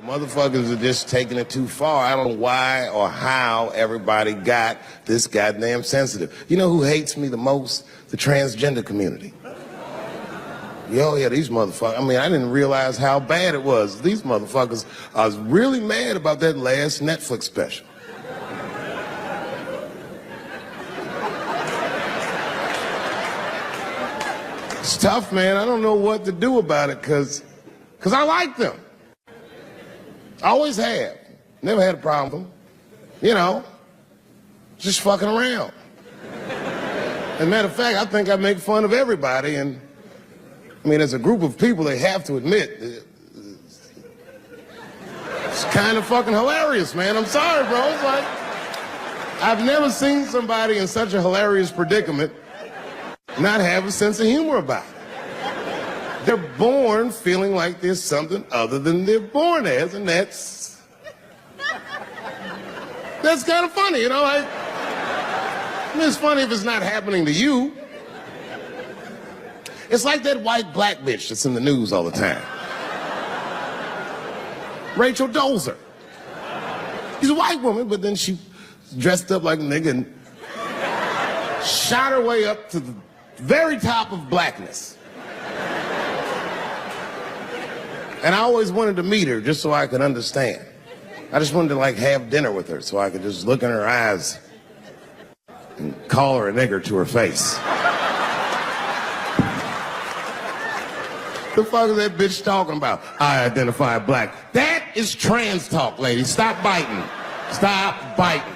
Motherfuckers are just taking it too far. I don't know why or how everybody got this goddamn sensitive. You know who hates me the most? The transgender community. Yo, yeah, these motherfuckers. I mean, I didn't realize how bad it was. These motherfuckers, I was really mad about that last Netflix special. It's tough, man. I don't know what to do about it because I like them. I always have. Never had a problem with them. You know, just fucking around. As a matter of fact, I think I make fun of everybody, and I mean, as a group of people, they have to admit it's kind of fucking hilarious, man. I'm sorry, bro. It's like, I've never seen somebody in such a hilarious predicament not have a sense of humor about it. They're born feeling like there's something other than they're born as, and that's kind of funny, you know? Like, I mean, it's funny if it's not happening to you. It's like that white black bitch that's in the news all the time. Rachel Dolezal. She's a white woman, but then she dressed up like a nigga and shot her way up to the very top of blackness. And I always wanted to meet her just so I could understand. I just wanted to like have dinner with her so I could just look in her eyes and call her a nigger to her face. The fuck is that bitch talking about? I identify black. That is trans talk, lady. Stop biting. Stop biting.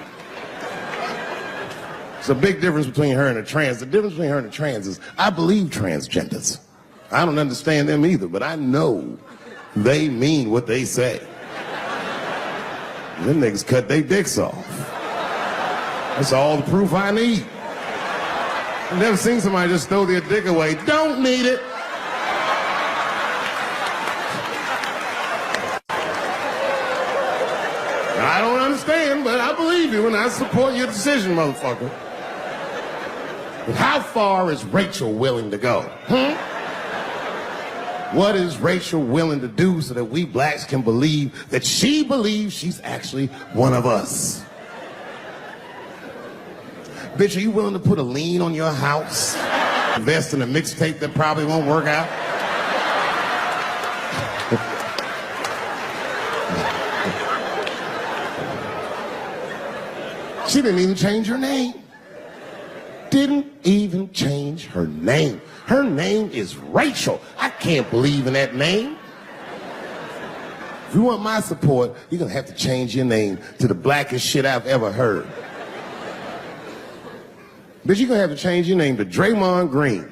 There's a big difference between her and a trans. The difference between her and a trans is I believe transgenders. I don't understand them either, but I know they mean what they say. Them niggas cut their dicks off. That's all the proof I need. I've never seen somebody just throw their dick away. Don't need it. I don't understand, but I believe you and I support your decision, motherfucker. But how far is Rachel willing to go? What is Rachel willing to do so that we blacks can believe that she believes she's actually one of us? Bitch, are you willing to put a lien on your house? Invest in a mixtape that probably won't work out? She didn't even change her name. Didn't even change her name. Her name is Rachel. I can't believe in that name. If you want my support, you're gonna have to change your name to the blackest shit I've ever heard. Bitch, you're gonna have to change your name to Draymond Green.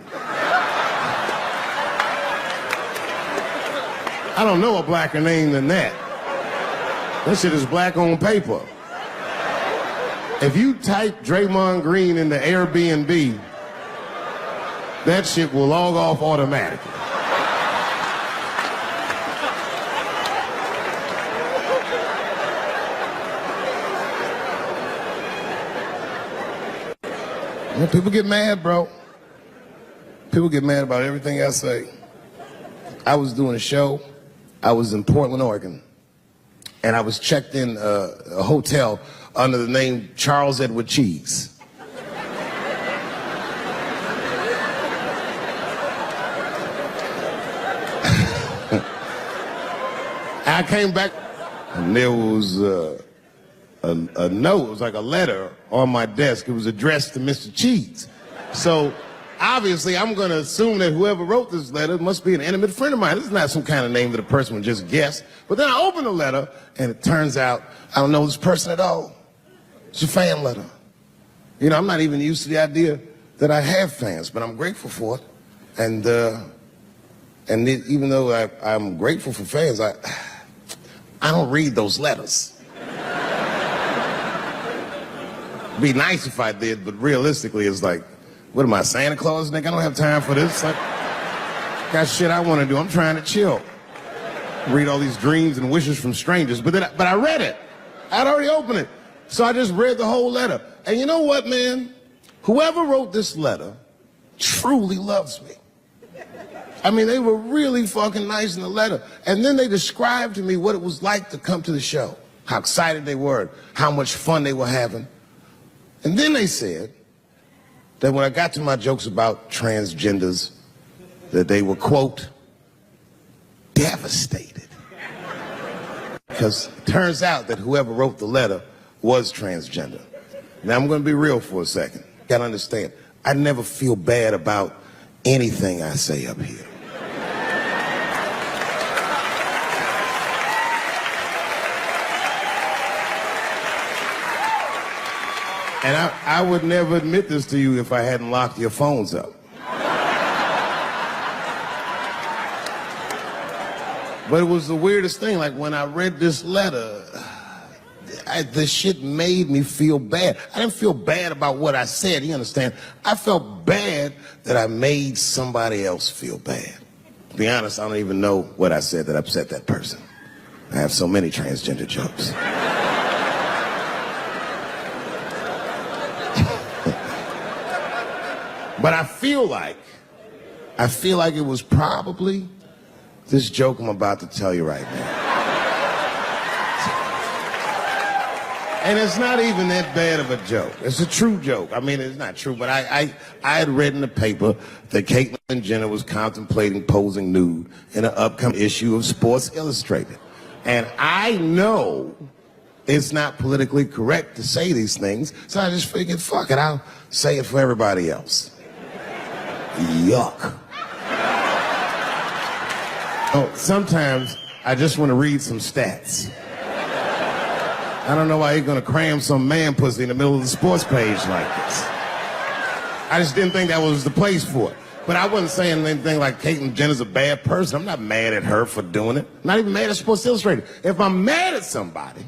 I don't know a blacker name than that. That shit is black on paper. If you type Draymond Green into Airbnb, that shit will log off automatically. Well, people get mad, bro. People get mad about everything I say. I was doing a show. I was in Portland, Oregon. And I was checked in a hotel under the name Charles Edward Cheese. I came back and there was a note. It was like a letter on my desk. It was addressed to Mr. Cheese. So obviously I'm going to assume that whoever wrote this letter must be an intimate friend of mine. This is not some kind of name that a person would just guess. But then I opened the letter and it turns out I don't know this person at all. It's a fan letter. You know, I'm not even used to the idea that I have fans, but I'm grateful for it. And even though I'm grateful for fans, I don't read those letters. It'd be nice if I did, but realistically, it's like, what am I, Santa Claus, nigga? I don't have time for this. Like, got shit I want to do. I'm trying to chill. Read all these dreams and wishes from strangers, but I read it. I'd already opened it. So I just read the whole letter. And you know what, man? Whoever wrote this letter truly loves me. I mean, they were really fucking nice in the letter. And then they described to me what it was like to come to the show, how excited they were, how much fun they were having. And then they said that when I got to my jokes about transgenders, that they were, quote, devastated. Because it turns out that whoever wrote the letter was transgender. Now, I'm going to be real for a second. You got to understand, I never feel bad about anything I say up here. And I would never admit this to you if I hadn't locked your phones up. But it was the weirdest thing. Like, when I read this letter, this shit made me feel bad. I didn't feel bad about what I said, you understand? I felt bad that I made somebody else feel bad. To be honest, I don't even know what I said that upset that person. I have so many transgender jokes. But I feel like it was probably this joke I'm about to tell you right now. And it's not even that bad of a joke. It's a true joke. I mean, it's not true, but I had read in the paper that Caitlyn Jenner was contemplating posing nude in an upcoming issue of Sports Illustrated. And I know it's not politically correct to say these things, so I just figured, fuck it, I'll say it for everybody else. Yuck. Oh, sometimes I just want to read some stats. I don't know why you're gonna cram some man pussy in the middle of the sports page like this. I just didn't think that was the place for it. But I wasn't saying anything like Caitlyn Jenner's a bad person. I'm not mad at her for doing it. I'm not even mad at Sports Illustrated. If I'm mad at somebody,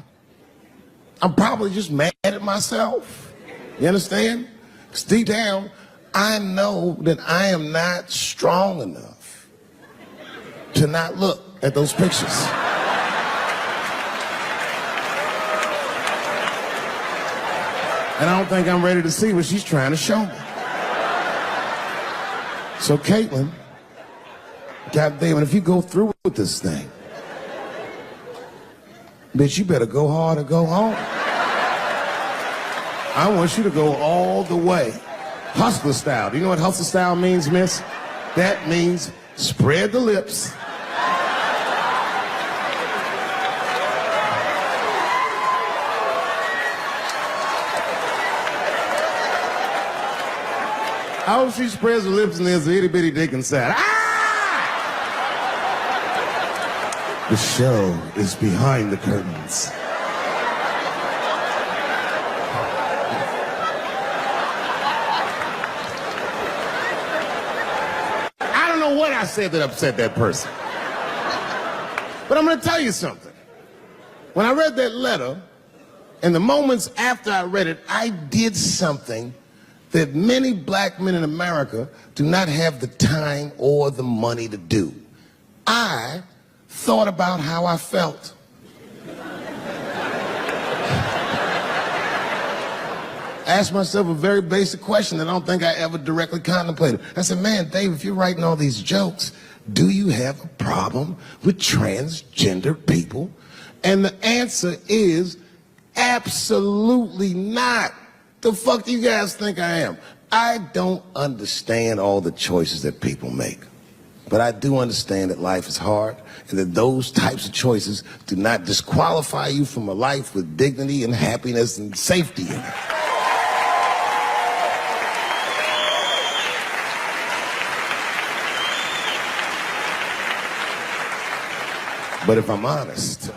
I'm probably just mad at myself. You understand? Because deep down, I know that I am not strong enough to not look at those pictures. And I don't think I'm ready to see what she's trying to show me. So Caitlyn, goddamn it, if you go through with this thing, bitch, you better go hard or go home. I want you to go all the way. Hustler style. Do you know what hustler style means, miss? That means spread the lips. I hope she spreads her lips and there's an itty bitty dick inside. Ah! The show is behind the curtains. I don't know what I said that upset that person. But I'm gonna tell you something. When I read that letter, in the moments after I read it, I did something that many black men in America do not have the time or the money to do. I thought about how I felt. Asked myself a very basic question that I don't think I ever directly contemplated. I said, man, Dave, if you're writing all these jokes, do you have a problem with transgender people? And the answer is absolutely not. The fuck do you guys think I am? I don't understand all the choices that people make. But I do understand that life is hard and that those types of choices do not disqualify you from a life with dignity and happiness and safety in it. But if I'm honest,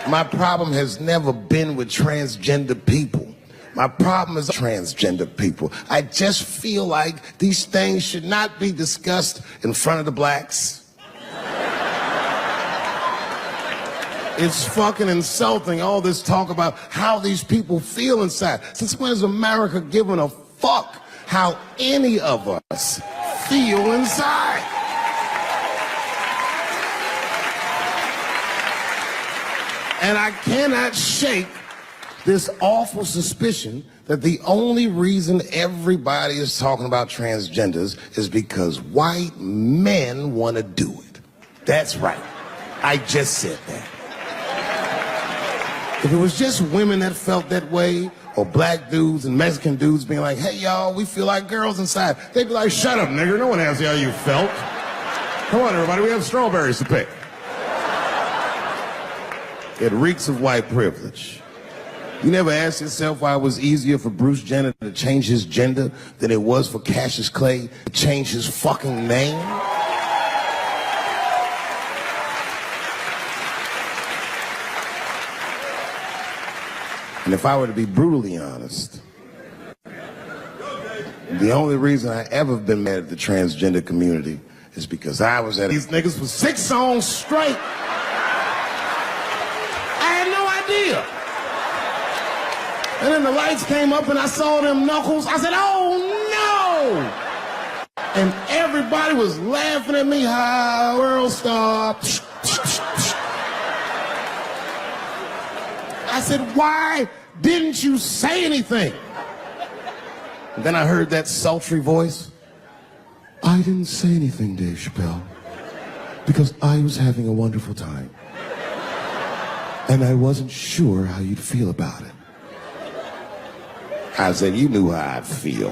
my problem has never been with transgender people. My problem is transgender people. I just feel like these things should not be discussed in front of the blacks. It's fucking insulting, all this talk about how these people feel inside. Since when has America given a fuck how any of us feel inside? And I cannot shake this awful suspicion that the only reason everybody is talking about transgenders is because white men want to do it. That's right. I just said that. If it was just women that felt that way, or black dudes and Mexican dudes being like, hey, y'all, we feel like girls inside, they'd be like, shut up, nigger. No one asked you how you felt. Come on, everybody, we have strawberries to pick. It reeks of white privilege. You never asked yourself why it was easier for Bruce Jenner to change his gender than it was for Cassius Clay to change his fucking name? And if I were to be brutally honest, the only reason I ever been mad at the transgender community is because I was at these niggas for 6 songs straight. I had no idea. And then the lights came up and I saw them knuckles. I said, oh no! And everybody was laughing at me. Hi, world star. I said, why didn't you say anything? And then I heard that sultry voice. I didn't say anything, Dave Chappelle, because I was having a wonderful time. And I wasn't sure how you'd feel about it. I said, you knew how I'd feel.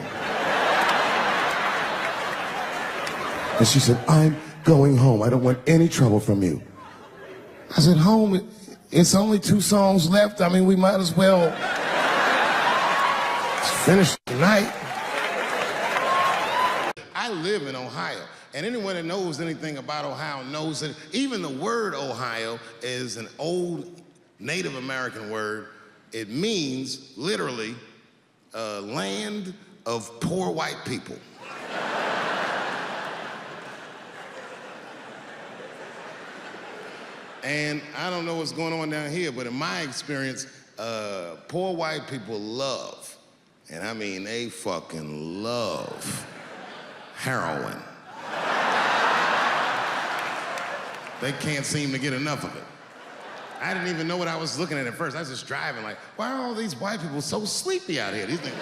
And she said, I'm going home. I don't want any trouble from you. I said, home? It's only 2 songs left. I mean, we might as well finish tonight. I live in Ohio, and anyone that knows anything about Ohio knows that even the word Ohio is an old Native American word. It means, literally, land of poor white people. And I don't know what's going on down here, but in my experience, poor white people love, and I mean they fucking love, heroin. They can't seem to get enough of it. I didn't even know what I was looking at first. I was just driving like, why are all these white people so sleepy out here? These things...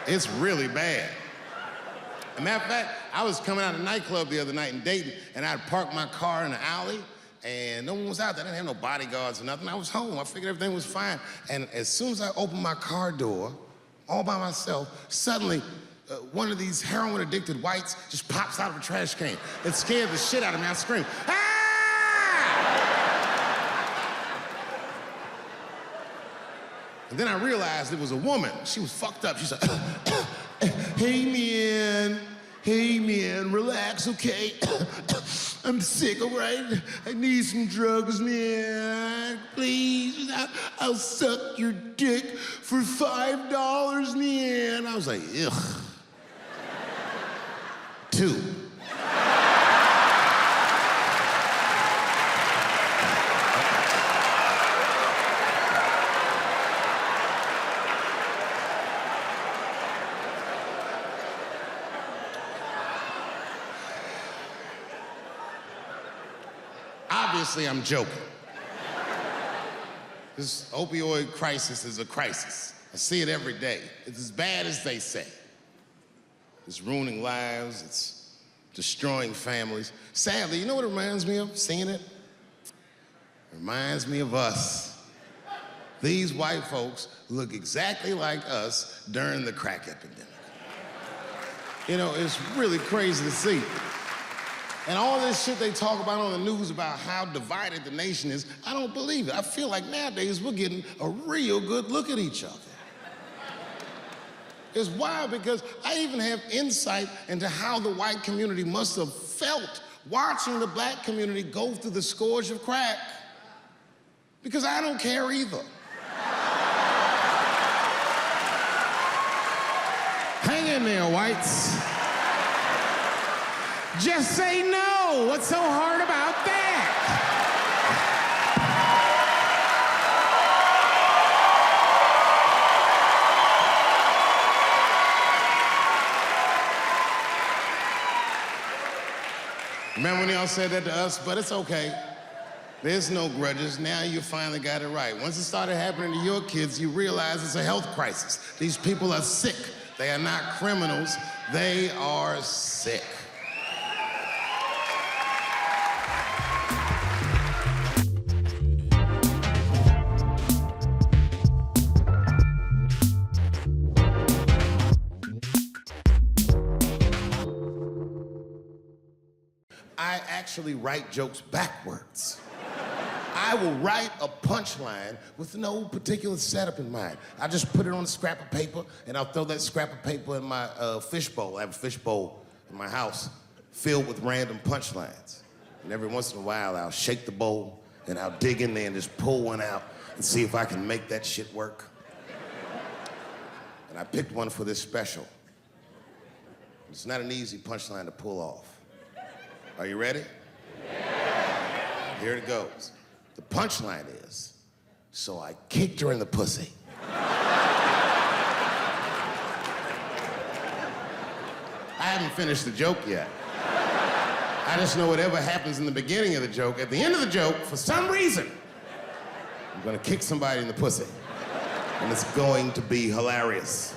It's really bad. As a matter of fact, I was coming out of a nightclub the other night in Dayton, and I'd parked my car in the alley, and no one was out there. I didn't have no bodyguards or nothing. I was home. I figured everything was fine. And as soon as I opened my car door, all by myself, suddenly, one of these heroin-addicted whites just pops out of a trash can. It scared the shit out of me. I screamed, ah! And then I realized it was a woman. She was fucked up. She said, hey man, relax, okay? I'm sick, all right? I need some drugs, man. Please, I'll suck your dick for $5, man. I was like, ugh. 2. Obviously, I'm joking. This opioid crisis is a crisis. I see it every day. It's as bad as they say. It's ruining lives, it's destroying families. Sadly, you know what it reminds me of, seeing it? It reminds me of us. These white folks look exactly like us during the crack epidemic. You know, it's really crazy to see. And all this shit they talk about on the news about how divided the nation is, I don't believe it. I feel like nowadays we're getting a real good look at each other. It's wild because I even have insight into how the white community must have felt watching the black community go through the scourge of crack. Because I don't care either. Hang in there, whites. Just say no. What's so hard about that? Remember when y'all said that to us? But it's okay. There's no grudges. Now you finally got it right. Once it started happening to your kids, you realize it's a health crisis. These people are sick. They are not criminals. They are sick. I actually write jokes backwards. I will write a punchline with no particular setup in mind. I just put it on a scrap of paper, and I'll throw that scrap of paper in my fishbowl. I have a fishbowl in my house filled with random punchlines. And every once in a while, I'll shake the bowl, and I'll dig in there and just pull one out and see if I can make that shit work. And I picked one for this special. It's not an easy punchline to pull off. Are you ready? Yeah. Here it goes. The punchline is, so I kicked her in the pussy. I haven't finished the joke yet. I just know whatever happens in the beginning of the joke, at the end of the joke, for some reason, I'm gonna kick somebody in the pussy. And it's going to be hilarious.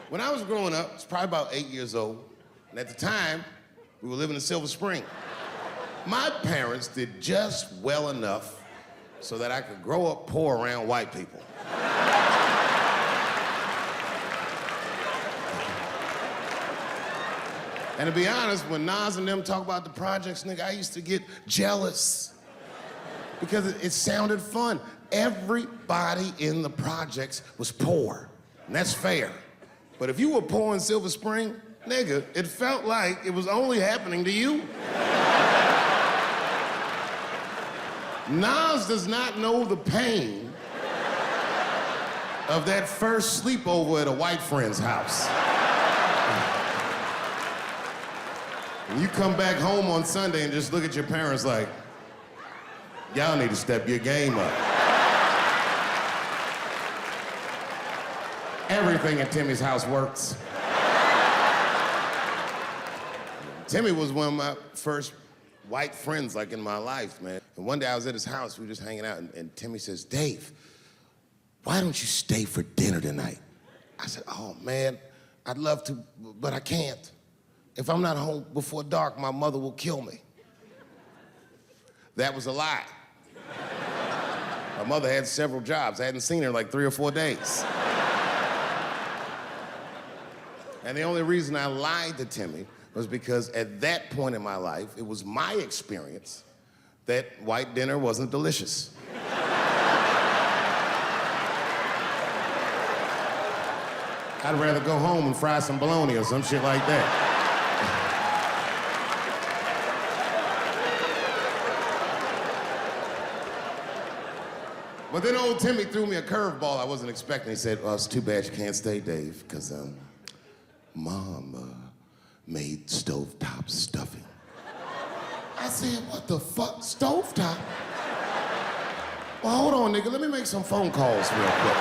When I was growing up, I was probably about 8 years old, and at the time, we were living in Silver Spring. My parents did just well enough so that I could grow up poor around white people. And to be honest, when Nas and them talk about the projects, nigga, I used to get jealous because it sounded fun. Everybody in the projects was poor, and that's fair. But if you were poor in Silver Spring, nigga, it felt like it was only happening to you. Nas does not know the pain of that first sleepover at a white friend's house. And you come back home on Sunday and just look at your parents like, y'all need to step your game up. Everything at Timmy's house works. Timmy was one of my first white friends, like, in my life, man. And one day I was at his house, we were just hanging out, and Timmy says, Dave, why don't you stay for dinner tonight? I said, oh, man, I'd love to, but I can't. If I'm not home before dark, my mother will kill me. That was a lie. My mother had several jobs. I hadn't seen her in like 3 or 4 days. And the only reason I lied to Timmy was because at that point in my life, it was my experience that white dinner wasn't delicious. I'd rather go home and fry some bologna or some shit like that. But then old Timmy threw me a curveball I wasn't expecting. He said, well, it's too bad you can't stay, Dave, because Mom made stovetop stuffing. I said, what the fuck, stovetop? Well, hold on, nigga, let me make some phone calls real quick.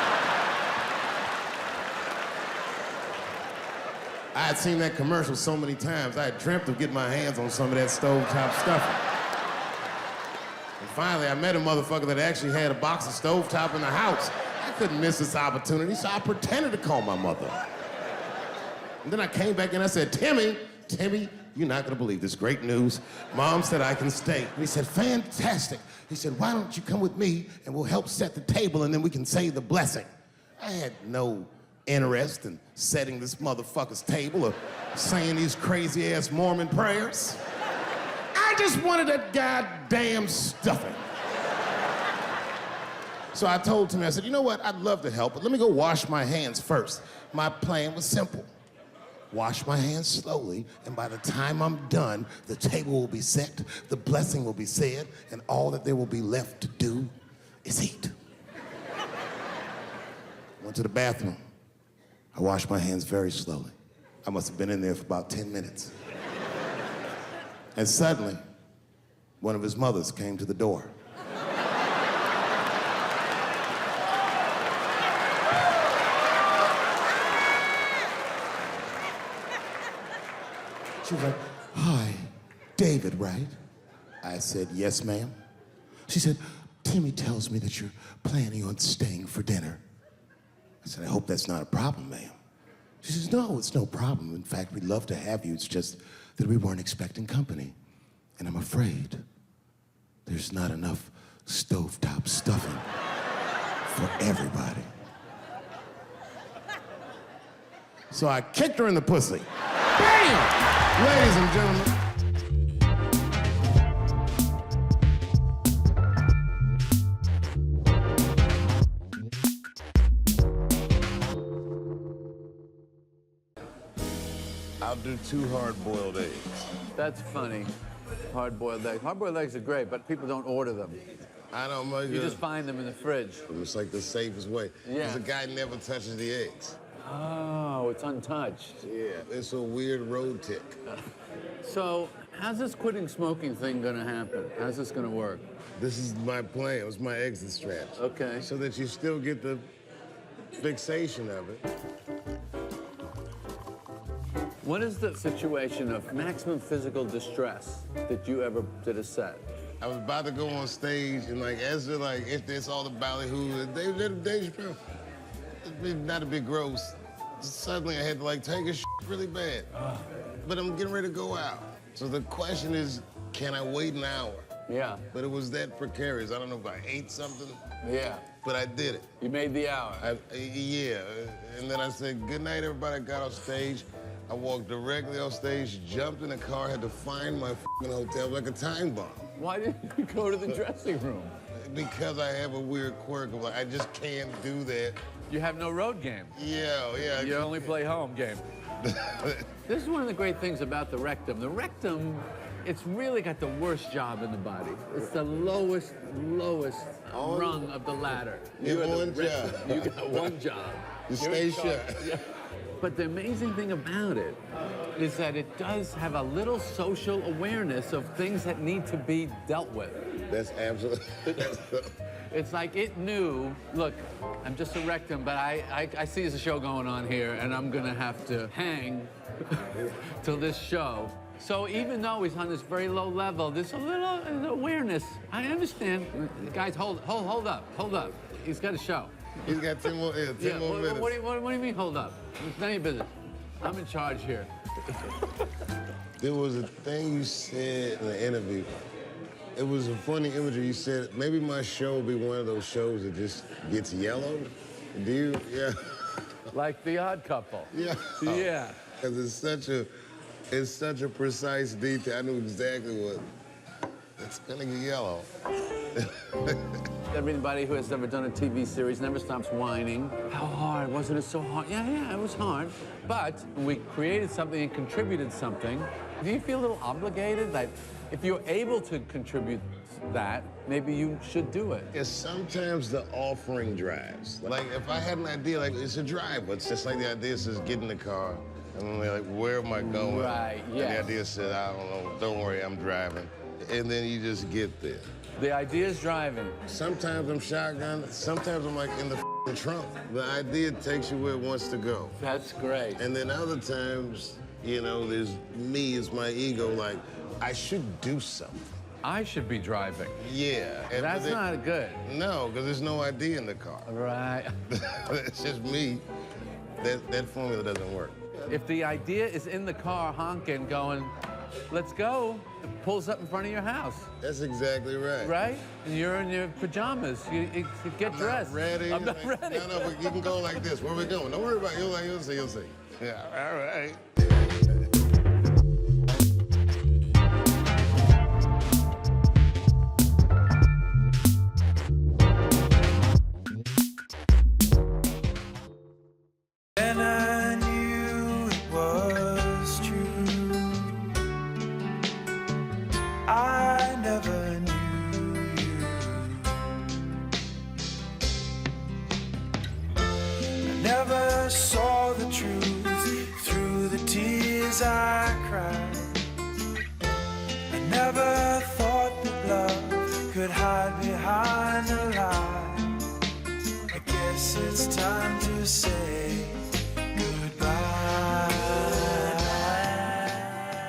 I had seen that commercial so many times, I had dreamt of getting my hands on some of that stovetop stuffing. And finally, I met a motherfucker that actually had a box of stovetop in the house. I couldn't miss this opportunity, so I pretended to call my mother. And then I came back and I said, Timmy, you're not gonna believe this great news. Mom said I can stay. And he said, fantastic. He said, why don't you come with me and we'll help set the table and then we can say the blessing. I had no interest in setting this motherfucker's table or saying these crazy ass Mormon prayers. I just wanted that goddamn stuffing. So I told Timmy, I said, you know what, I'd love to help, but let me go wash my hands first. My plan was simple. Wash my hands slowly, and by the time I'm done, the table will be set, the blessing will be said, and all that there will be left to do is eat. Went to the bathroom. I washed my hands very slowly. I must have been in there for about 10 minutes. And suddenly, one of his mothers came to the door. She was like, hi, David, right? I said, yes, ma'am. She said, Timmy tells me that you're planning on staying for dinner. I said, I hope that's not a problem, ma'am. She says, no, it's no problem. In fact, we'd love to have you. It's just that we weren't expecting company. And I'm afraid there's not enough stovetop stuffing for everybody. So I kicked her in the pussy. Bam! Ladies and gentlemen. I'll do 2 hard-boiled eggs. That's funny. Hard-boiled eggs. Hard-boiled eggs are great, but people don't order them. I don't make You just find them in the fridge. It's like the safest way. Yeah. Because the guy never touches the eggs. Oh, it's untouched. Yeah, it's a weird road tick. So, how's this quitting smoking thing gonna happen? How's this gonna work? This is my plan. It was my exit strategy. Okay. So that you still get the fixation of it. What is the situation of maximum physical distress that you ever did a set? I was about to go on stage, and like, as they're like, it's all the ballyhoo, Dave Chappelle. Not a big gross. Suddenly I had to like take a shit really bad. But I'm getting ready to go out. So the question is, can I wait an hour? Yeah. But it was that precarious. I don't know if I ate something. Yeah. But I did it. You made the hour. Yeah. And then I said, good night, everybody. I got off stage. I walked directly off stage, jumped in the car, had to find my fucking hotel like a time bomb. Why didn't you go to the dressing room? Because I have a weird quirk of like, I just can't do that. You have no road game. Yeah. You only play home game. This is one of the great things about the rectum. The rectum, it's really got the worst job in the body. It's the lowest rung of the ladder. You have one job. You got one job. You stay shut. Yeah. But the amazing thing about it is that it does have a little social awareness of things that need to be dealt with. That's absolutely. It's like it knew, look, I'm just a rectum, but I see there's a show going on here, and I'm gonna have to hang till this show. So even though he's on this very low level, there's a little awareness. I understand. Guys, hold up. He's got a show. He's got 10 more minutes. What do you mean, hold up? It's none of your business. I'm in charge here. There was a thing you said in the interview. It was a funny imagery. You said, maybe my show will be one of those shows that just gets yellow. Do you? Yeah. Like The Odd Couple. Yeah. Yeah. Because it's such a precise detail. I knew exactly what. It's gonna get yellow. Everybody who has ever done a TV series never stops whining. How hard? Wasn't it so hard? Yeah, it was hard. But we created something and contributed something. Do you feel a little obligated? Like, if you're able to contribute that, maybe you should do it. Yeah, sometimes the offering drives. Like, if I had an idea, like, it's a drive, but it's just like the idea says, get in the car. And I'm like, where am I going? Right, yeah. And the idea said, I don't know, don't worry, I'm driving. And then you just get there. The idea is driving. Sometimes I'm shotgun, sometimes I'm like in the trunk. The idea takes you where it wants to go. That's great. And then other times, you know, there's me, it's my ego, like, I should do something. I should be driving. Yeah. That's not good. No, because there's no idea in the car. Right. It's just me. That formula doesn't work. If the idea is in the car honking, going, let's go, it pulls up in front of your house. That's exactly right. Right? And you're in your pajamas. You get dressed. Ready. I'm not ready. No, but you can go like this. Where we going? Don't worry about it. You'll see. Yeah, all right. And I knew it was true. I never knew you. I never saw the truth through the tears I cried. I never thought that love could hide behind a lie. I guess it's time to say goodbye.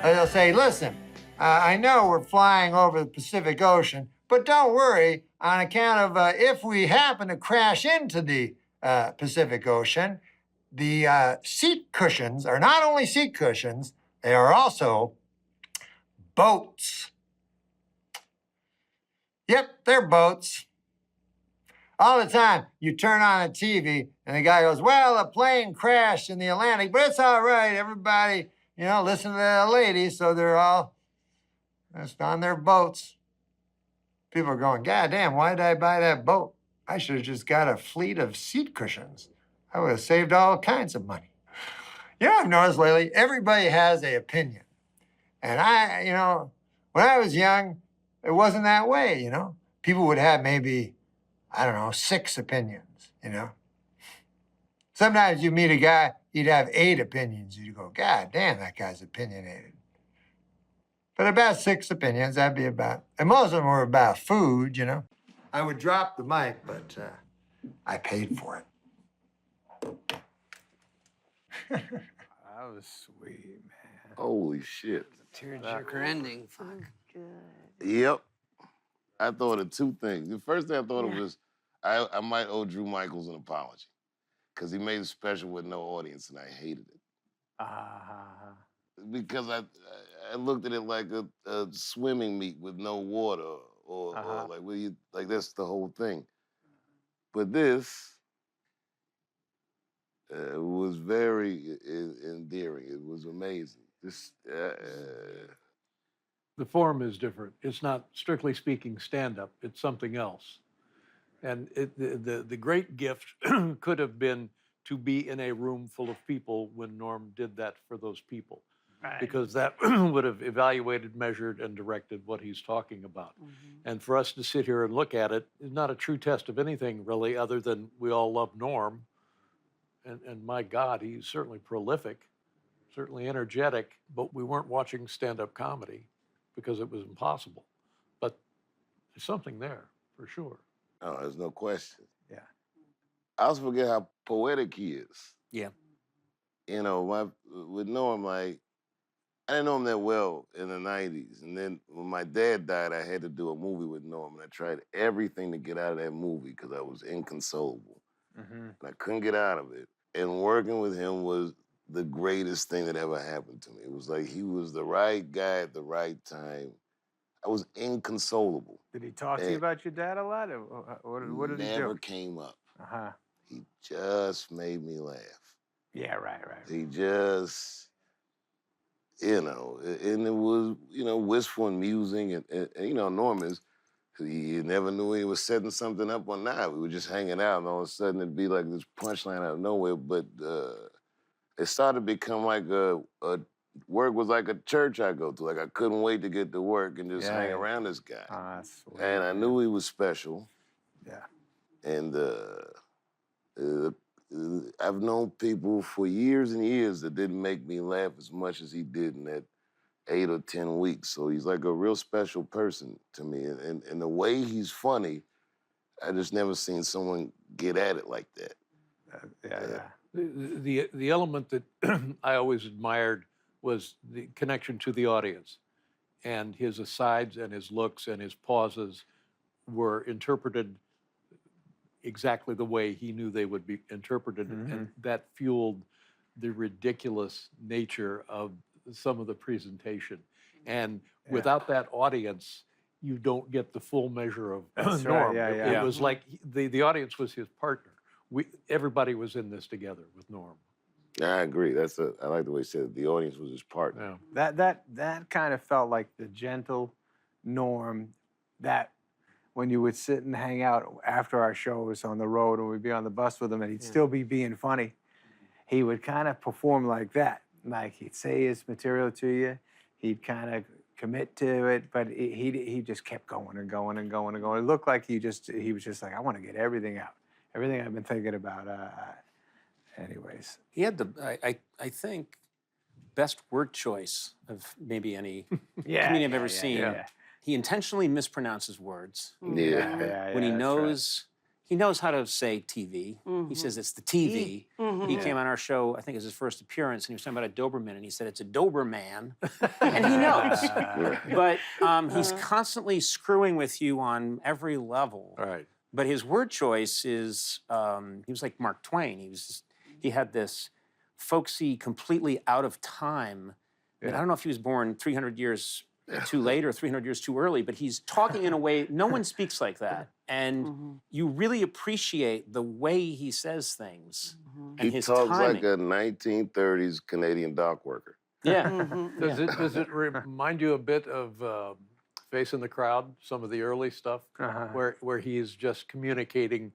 They'll say, listen, I know we're flying over the Pacific Ocean, But don't worry, on account of if we happen to crash into the Pacific Ocean, the seat cushions are not only seat cushions, they are also boats. Yep, they're boats. All the time, you turn on a TV and the guy goes, well, a plane crashed in the Atlantic, but it's all right. Everybody, listen to the ladies, so they're all just on their boats. People are going, God damn, why did I buy that boat? I should have just got a fleet of seat cushions. I would have saved all kinds of money. I've noticed lately, everybody has an opinion. And when I was young, it wasn't that way, People would have maybe, 6 opinions, Sometimes you meet a guy, he'd have 8 opinions. You'd go, God damn, that guy's opinionated. But about 6 opinions, that'd be about, and most of them were about food, I would drop the mic, but I paid for it. That was sweet, man. Holy shit. Tearjerker ending. Fuck. Yep. I thought of 2 things. The first thing I thought of was I might owe Drew Michaels an apology because he made a special with no audience and I hated it. Because I looked at it like a swimming meet with no water or like that's the whole thing. But this was very endearing. It was amazing. The form is different. It's not, strictly speaking, stand-up. It's something else. And the great gift could have been to be in a room full of people when Norm did that for those people. Right. Because that would have evaluated, measured, and directed what he's talking about. And for us to sit here and look at it is not a true test of anything, really, other than we all love Norm. And my God, he's certainly prolific, certainly energetic, but we weren't watching stand-up comedy because it was impossible. But there's something there, for sure. Oh, there's no question. Yeah. I also forget how poetic he is. Yeah. With Norm, I didn't know him that well in the 90s. And then when my dad died, I had to do a movie with Norm. And I tried everything to get out of that movie because I was inconsolable. And I couldn't get out of it. And working with him was the greatest thing that ever happened to me. It was like he was the right guy at the right time. I was inconsolable. Did he talk to you about your dad a lot? Or what did he do? Never came up. He just made me laugh. Yeah, right. He just, and it was, wistful and musing. And Norm is, you never knew he was setting something up or not. We were just hanging out, and all of a sudden it'd be like this punchline out of nowhere. But it started to become like work was like a church I go to. Like I couldn't wait to get to work and just hang around this guy. Sweet, and I knew he was special. Yeah. And I've known people for years and years that didn't make me laugh as much as he did in that 8 or 10 weeks. So he's like a real special person to me. And the way he's funny, I just never seen someone get at it like that. The element that I always admired was the connection to the audience. And his asides and his looks and his pauses were interpreted exactly the way he knew they would be interpreted. And that fueled the ridiculous nature of some of the presentation. And without that audience, you don't get the full measure of Norm. Right. It was like the audience was his partner. Everybody was in this together with Norm. I agree. I like the way he said it. The audience was his partner. Yeah. That kind of felt like the gentle Norm that when you would sit and hang out after our shows on the road and we'd be on the bus with him and he'd still be being funny, he would kind of perform like that. Like he'd say his material to you, he'd kind of commit to it, but he just kept going and going and going and going. It looked like he was just like, I want to get everything out, everything I've been thinking about. Anyways, he had I think best word choice of maybe any comedian I've ever seen. Yeah. He intentionally mispronounces words. Yeah. When he knows he knows how to say TV. He says it's the TV. He came on our show, I think it was his first appearance, and he was talking about a Doberman, and he said it's a Doberman, and he knows. But he's constantly screwing with you on every level. Right. But his word choice is, he was like Mark Twain. He had this folksy, completely out of time. And I don't know if he was born 300 years too late or 300 years too early, but he's talking in a way, no one speaks like that. And you really appreciate the way he says things and He his talks timing. like a 1930s Canadian dock worker. Yeah. Does it remind you a bit of Face in the Crowd, some of the early stuff, where he's just communicating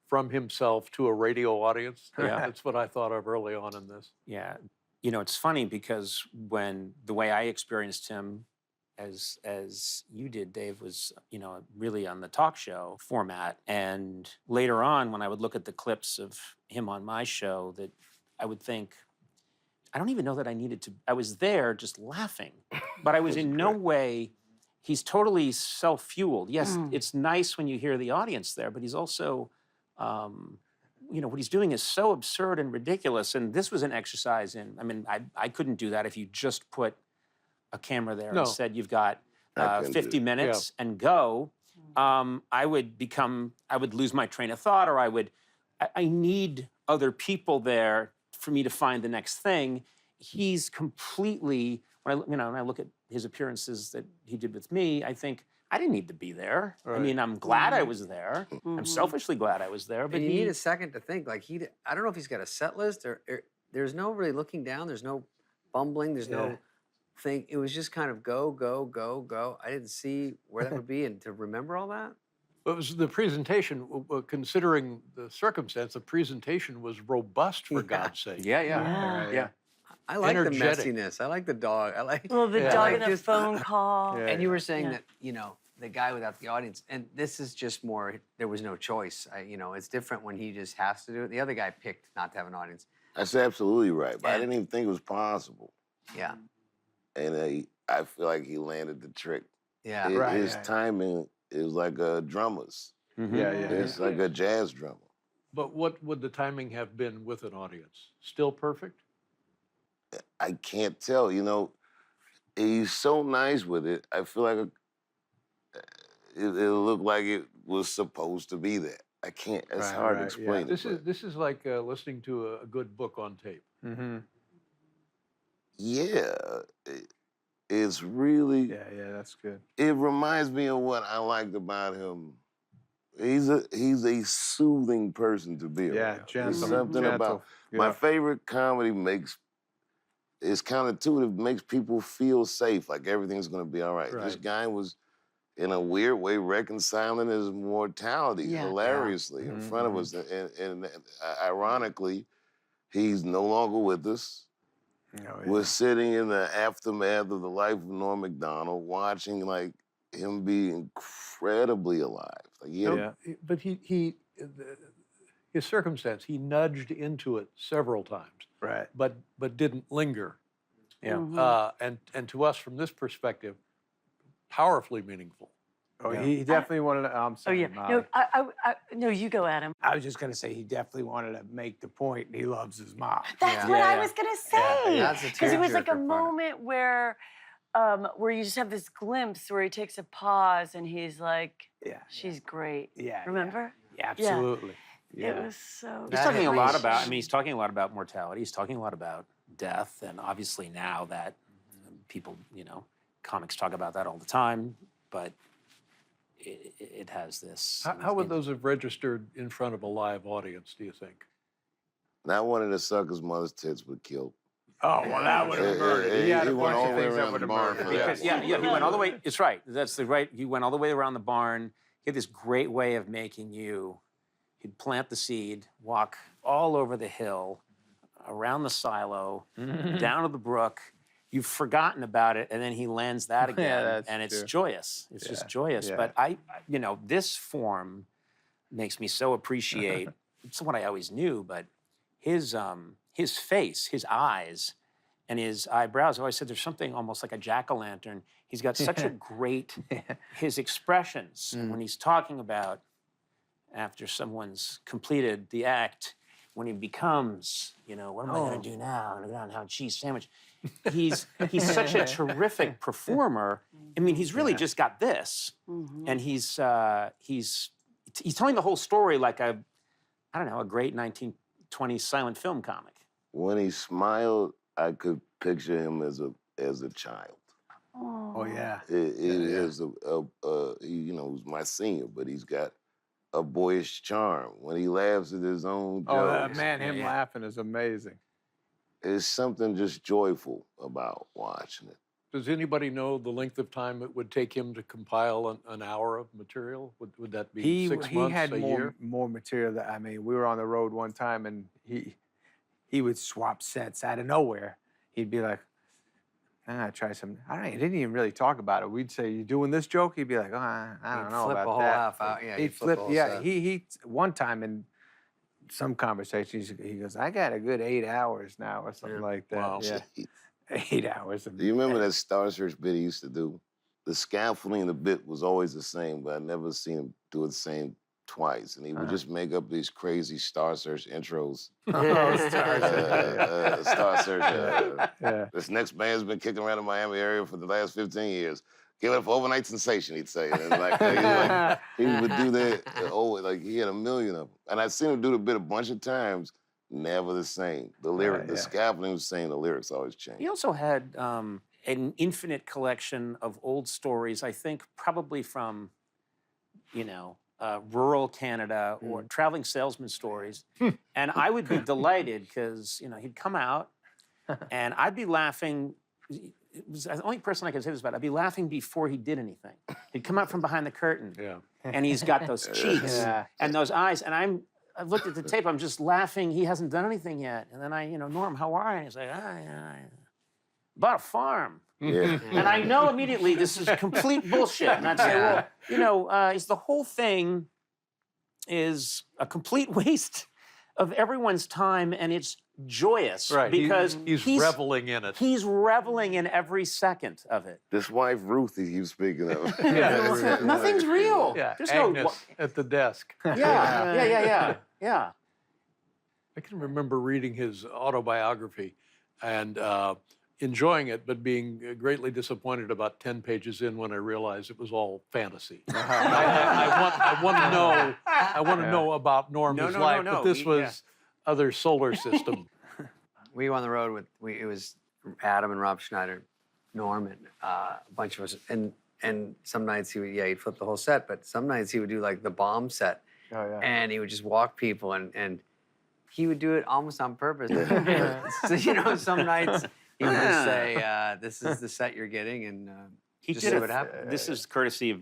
from himself to a radio audience? Yeah. That's what I thought of early on in this. Yeah. You know, it's funny because when the way I experienced him, as you did, Dave, was, you know, really on the talk show format. And later on, when I would look at the clips of him on my show, that I would think, I don't even know that I needed to, I was there just laughing, but I was in no way, he's totally self-fueled. Yes, it's nice when you hear the audience there, but he's also, you know, what he's doing is so absurd and ridiculous. And this was an exercise in, I mean, I couldn't do that if you just put a camera there and said, you've got 50 minutes and go. I would lose my train of thought, or I need other people there for me to find the next thing. He's completely, when I look at his appearances that he did with me, I think, I didn't need to be there. Right. I mean, I'm glad I was there. I'm selfishly glad I was there. But you need a second to think. Like I don't know if he's got a set list or there's no really looking down. There's no bumbling. There's no thing. It was just kind of go, go, go, go. I didn't see where that would be, and to remember all that. It was the presentation, considering the circumstance, the presentation was robust, for God's sake. Yeah. I like Energetic. the messiness. I like the dog. I like the dog in a phone call. And you were saying that, you know, the guy without the audience, and this is just more, there was no choice. You know, it's different when he just has to do it. The other guy picked not to have an audience. That's absolutely right, but I didn't even think it was possible. Yeah. And I feel like he landed the trick. Yeah. His timing is like a drummer's. It's like a jazz drummer. But what would the timing have been with an audience? Still perfect? I can't tell, you know. He's so nice with it. I feel like it looked like it was supposed to be there. I can't, it's hard to explain it. This is like listening to a good book on tape. Yeah, it's really... Yeah, that's good. It reminds me of what I liked about him. He's a soothing person to be around. Yeah, gentle. There's something about... My favorite comedy is counterintuitive, makes people feel safe, like everything's gonna be all right. This guy was, in a weird way, reconciling his mortality hilariously in front of us. And ironically, he's no longer with us. We're sitting in the aftermath of the life of Norm Macdonald, watching like him be incredibly alive. Like, But his circumstance, he nudged into it several times. Right. But didn't linger. Yeah. And to us, from this perspective, powerfully meaningful. Oh, he definitely wanted to. I'm sorry, Molly. No, no, you go, Adam. I was just gonna say he definitely wanted to make the point. He loves his mom. That's what I was gonna say. That's a Because it was like a tearjerker part. moment where you just have this glimpse where he takes a pause and he's like, she's great. Yeah. Remember? Yeah, absolutely. It was so. He's talking a lot about, I mean, he's talking a lot about mortality. He's talking a lot about death. And obviously now that people, you know, comics talk about that all the time, but it has this. How would those have registered in front of a live audience, do you think? not one of the suckers' mother's tits would kill. Oh, well, that would have murdered. He had a bunch of things that would have murdered. Because, yeah, he went all the way. It's right. That's the right. He went all the way around the barn. He had this great way of making you. He'd plant the seed, walk all over the hill, around the silo, down to the brook. You've forgotten about it, and then he lands that again, and it's joyous. It's just joyous. Yeah. But this form makes me so appreciate. It's what I always knew, but his face, his eyes, and his eyebrows. I always said there's something almost like a jack-o'-lantern. He's got such a great, his expressions when he's talking about after someone's completed the act, when he becomes, you know, what am I going to do now? I'm going to go down and have a cheese sandwich. He's such a terrific performer. I mean, he's really just got this, and he's telling the whole story like a great 1920s silent film comic. When he smiled, I could picture him as a child. Oh yeah. He was my senior, but he's got a boyish charm. When he laughs at his own jokes. Oh man, him laughing is amazing. There's something just joyful about watching it. Does anybody know the length of time it would take him to compile an hour of material? Would that be 6 months, he had a year? more material. I mean, we were on the road one time, and he would swap sets out of nowhere. He'd be like, "I'm gonna try some." I don't know. He didn't even really talk about it. We'd say, "You doing this joke?" He'd be like, "Oh, I don't know flip about a whole that." half out. Yeah, He'd flip. Yeah, he one time in some conversations, he goes, "I got a good 8 hours now," or something like that. Wow. Yeah, 8 hours. Do you remember that Star Search bit he used to do? The scaffolding in the bit was always the same, but I'd never seen him do it the same twice. And he would just make up these crazy Star Search intros. Star Search. This next band's been kicking around the Miami area for the last 15 years. Give it up for overnight sensation, he'd say. And he would do that. He had a million of them. And I'd seen him do the bit a bunch of times. Never the same. The lyric, the scaffolding was the same. The lyrics always changed. He also had an infinite collection of old stories, I think probably from, rural Canada or traveling salesman stories. And I would be delighted because, he'd come out and I'd be laughing. It was the only person I could say this about. I'd be laughing before he did anything. He'd come out from behind the curtain and he's got those cheeks and those eyes. And I've looked at the tape, I'm just laughing. He hasn't done anything yet. And then Norm, how are you? He's like, bought a farm. Yeah. And I know immediately this is complete bullshit. And I'd say, the whole thing is a complete waste of everyone's time, and it's joyous. Right. Because he's reveling in it. He's reveling in every second of it. This wife, Ruth, he was speaking of. Nothing's real. Yeah, There's Agnes at the desk. Yeah. I can remember reading his autobiography and enjoying it, but being greatly disappointed about 10 pages in when I realized it was all fantasy. I want to know about Norm's life, but this was other solar system. We were on the road with it was Adam and Rob Schneider, Norm, and a bunch of us. And some nights he'd flip the whole set, but some nights he would do like the bomb set. Oh, yeah. And he would just walk people, and he would do it almost on purpose. So, some nights he would just say, "This is the set you're getting," and he just see what happens. This is courtesy of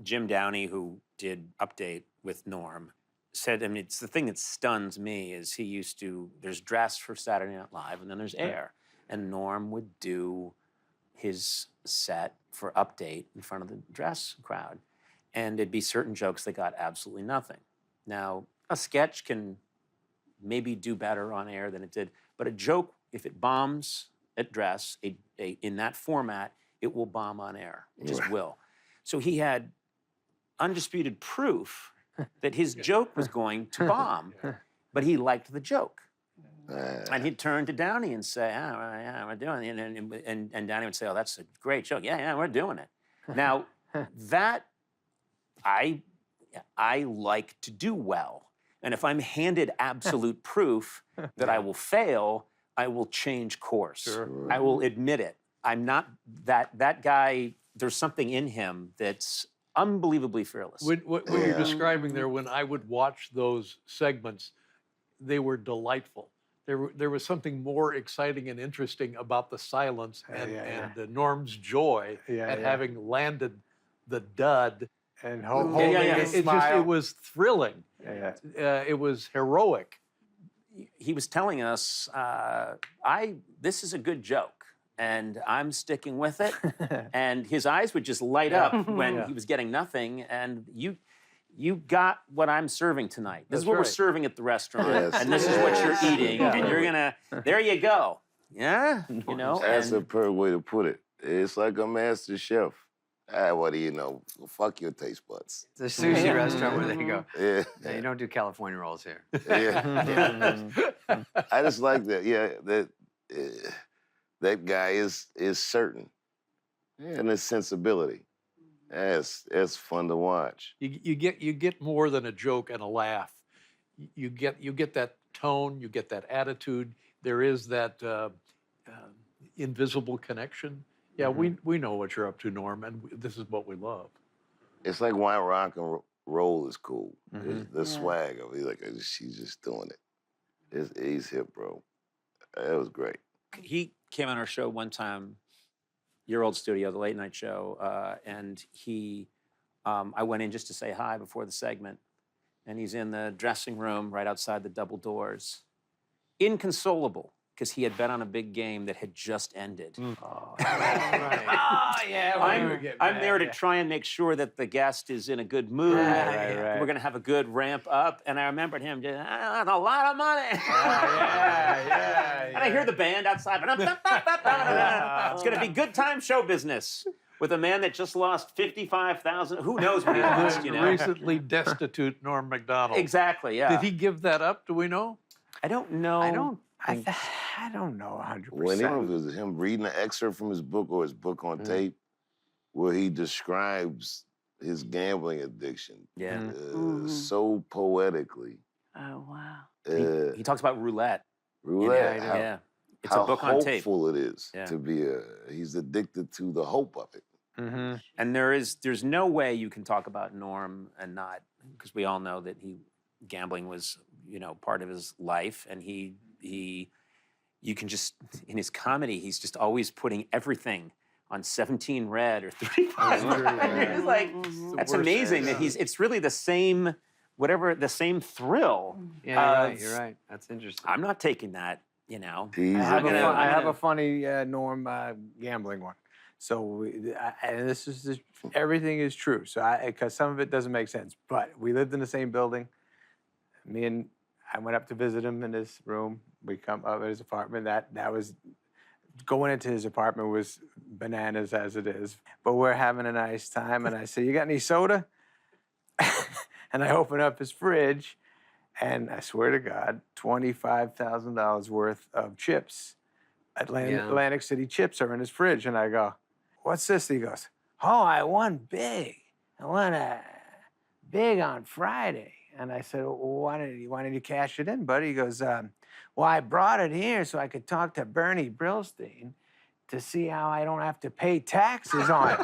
Jim Downey, who did Update with Norm. Said, it's the thing that stuns me is there's dress for Saturday Night Live, and then there's air. And Norm would do his set for Update in front of the dress crowd. And it'd be certain jokes that got absolutely nothing. Now, a sketch can maybe do better on air than it did, but a joke, if it bombs at dress, in that format, it will bomb on air. It just will. So he had undisputed proof that his joke was going to bomb, but he liked the joke. And he'd turn to Downey and say, we're doing it. And Downey would say, oh, that's a great joke. Yeah, we're doing it. Now, that I like to do well. And if I'm handed absolute proof that I will fail, I will change course. Sure. I will admit it. I'm not that guy. There's something in him that's unbelievably fearless. What you're describing there, when I would watch those segments, they were delightful. There was something more exciting and interesting about the silence and Norm's joy at having landed the dud. And holding a smile. It was thrilling. It was heroic. He was telling us, this is a good joke. And I'm sticking with it. And his eyes would just light up when he was getting nothing. And you got what I'm serving tonight. This is what we're serving at the restaurant. Yes. And this is what you're eating. And you're gonna, there you go. Yeah? That's a perfect way to put it. It's like a master chef. What do you know? Fuck your taste buds. The sushi restaurant where they go. Yeah. Yeah, you don't do California rolls here. Yeah. I just like that. Yeah, that guy is certain. Yeah, and his sensibility. It's fun to watch. You get more than a joke and a laugh. You get that tone, you get that attitude. There is that invisible connection. Yeah, we know what you're up to, Norm, and this is what we love. It's like why rock and roll is cool. The swag of it. Like she's just doing it. He's hip, bro. It was great. He came on our show one time, your old studio, the late night show, and I went in just to say hi before the segment, and he's in the dressing room right outside the double doors, inconsolable, because he had bet on a big game that had just ended. Oh, yeah. I'm there to try and make sure that the guest is in a good mood. Right. We're going to have a good ramp up. And I remembered him just, that's a lot of money. And I hear the band outside. It's going to be good time show business with a man that just lost 55,000. Who knows what he lost, you know? Recently destitute Norm Macdonald. Exactly, yeah. Did he give that up? Do we know? I don't know. I don't know 100%. Well, I don't know if it was him reading an excerpt from his book or his book on tape, where he describes his gambling addiction. Yeah. So poetically. Oh, wow. He talks about roulette. Roulette. Yeah. It's how a book on tape. hopeful it is to be he's addicted to the hope of it. And there's no way you can talk about Norm and not, because we all know that gambling was, part of his life, and you can just, in his comedy, he's just always putting everything on 17 red or 35 red. It's like, that's amazing that it's really the same, the same thrill. Yeah, you're right. That's interesting. I'm not taking that, I have a funny Norm gambling one. So, and this is everything is true. So, because some of it doesn't make sense, but we lived in the same building. I went up to visit him in his room. We come up at his apartment. That was going into his apartment was bananas as it is. But we're having a nice time, and I say, "You got any soda?" And I open up his fridge, and I swear to God, $25,000 worth of chips. Atlantic City chips are in his fridge, and I go, "What's this?" He goes, "Oh, I won big. I won big on Friday." And I said, "Well, why didn't you cash it in, buddy?" He goes, "Well, I brought it here so I could talk to Bernie Brillstein to see how I don't have to pay taxes on it."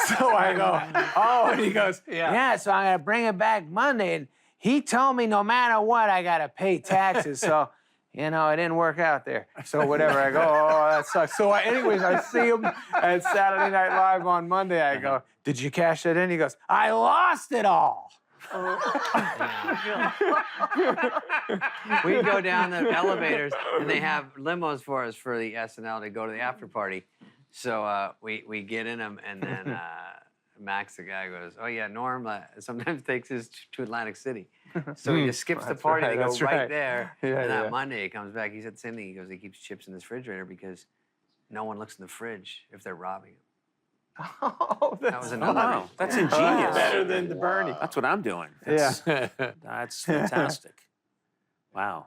So I go, "Oh," and he goes, yeah, so I'm gonna bring it back Monday. And he told me no matter what, I gotta pay taxes. So, it didn't work out there. So whatever, I go, "Oh, that sucks." So anyways, I see him at Saturday Night Live on Monday. I go, "Did you cash that in?" He goes, "I lost it all." We go down the elevators, and they have limos for us for the SNL to go to the after party. So we get in them, and then Max, the guy, goes, "Oh yeah, Norm sometimes takes us to Atlantic City." So he just skips the party. They go right there. And that Monday he comes back. He said the same thing. He goes, "He keeps chips in his refrigerator because no one looks in the fridge if they're robbing him." Oh, that was another. That's ingenious. Better than the Bernie. That's what I'm doing. That's fantastic. Wow.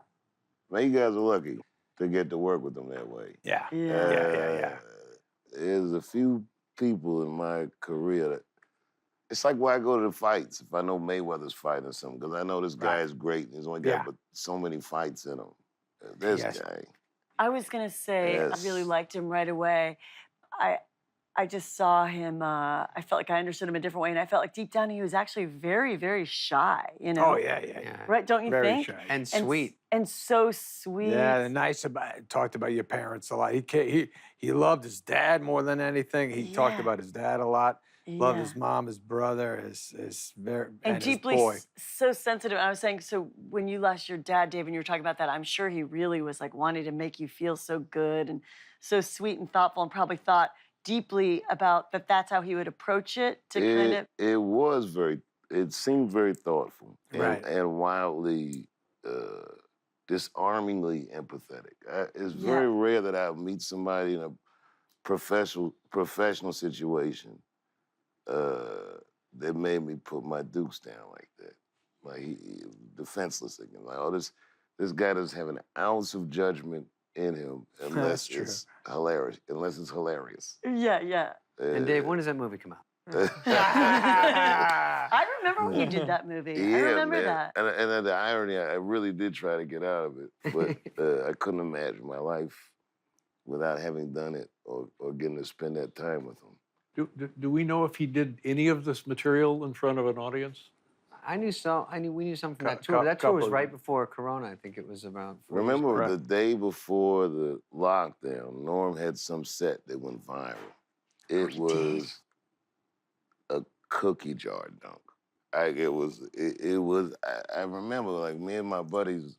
Man, you guys are lucky to get to work with them that way. Yeah. There's a few people in my career that it's like why I go to the fights if I know Mayweather's fighting something, because I know this guy is great and he's only got but so many fights in him. This guy. I was gonna say I really liked him right away. I just saw him, I felt like I understood him a different way, and I felt like deep down he was actually very, very shy, Oh, yeah. Right, don't you Very think? shy. And sweet. And so sweet. Yeah, talked about your parents a lot. He loved his dad more than anything. He talked about his dad a lot. Loved his mom, his brother, his deeply his boy. So sensitive. I was saying, so when you lost your dad, Dave, and you were talking about that, I'm sure he really was like wanting to make you feel so good and so sweet and thoughtful, and probably thought deeply about that's how he would approach it to kind of. It seemed very thoughtful Right. and wildly, disarmingly empathetic. It's very rare that I meet somebody in a professional situation that made me put my dukes down like that. Like defenseless again. Like, oh, this guy doesn't have an ounce of judgment in him unless it's hilarious. Unless it's hilarious. Yeah, yeah. And Dave, when does that movie come out? I remember when you did that movie. Yeah, I remember man. that. And the irony, I really did try to get out of it, but I couldn't imagine my life without having done it or getting to spend that time with him. Do we know if he did any of this material in front of an audience? We knew some from that tour. Couple That tour was of right them. before Corona. I think it was about. Remember the day before the lockdown, Norm had some set that went viral. It was a cookie jar dunk. Like it was. I remember like me and my buddies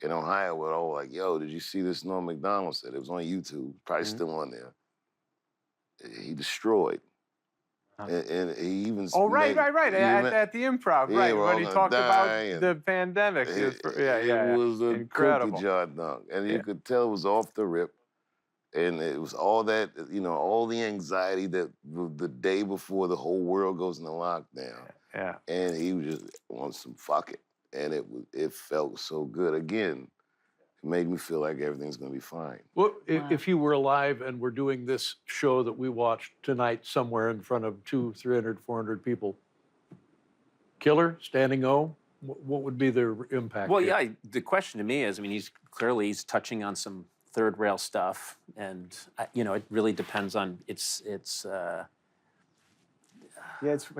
in Ohio were all like, "Yo, did you see this Norm Macdonald set? It was on YouTube. Probably still on there. He destroyed." And he even right. At the Improv, yeah, right? we're When all he gonna talked about die the pandemic. It Yeah. was a Incredible. cookie jar dunk, and you Yeah. could tell it was off the rip, and it was all that all the anxiety that the day before the whole world goes into lockdown. Yeah. And he was just on some fuck it, and it felt so good again. It made me feel like everything's gonna be fine. Well, if he were alive and we're doing this show that we watched tonight somewhere in front of 200, 300, 400 people, killer, standing O, what would be their impact? Well, here? yeah, the question to me is, I mean, he's touching on some third rail stuff, and it really depends on Yeah,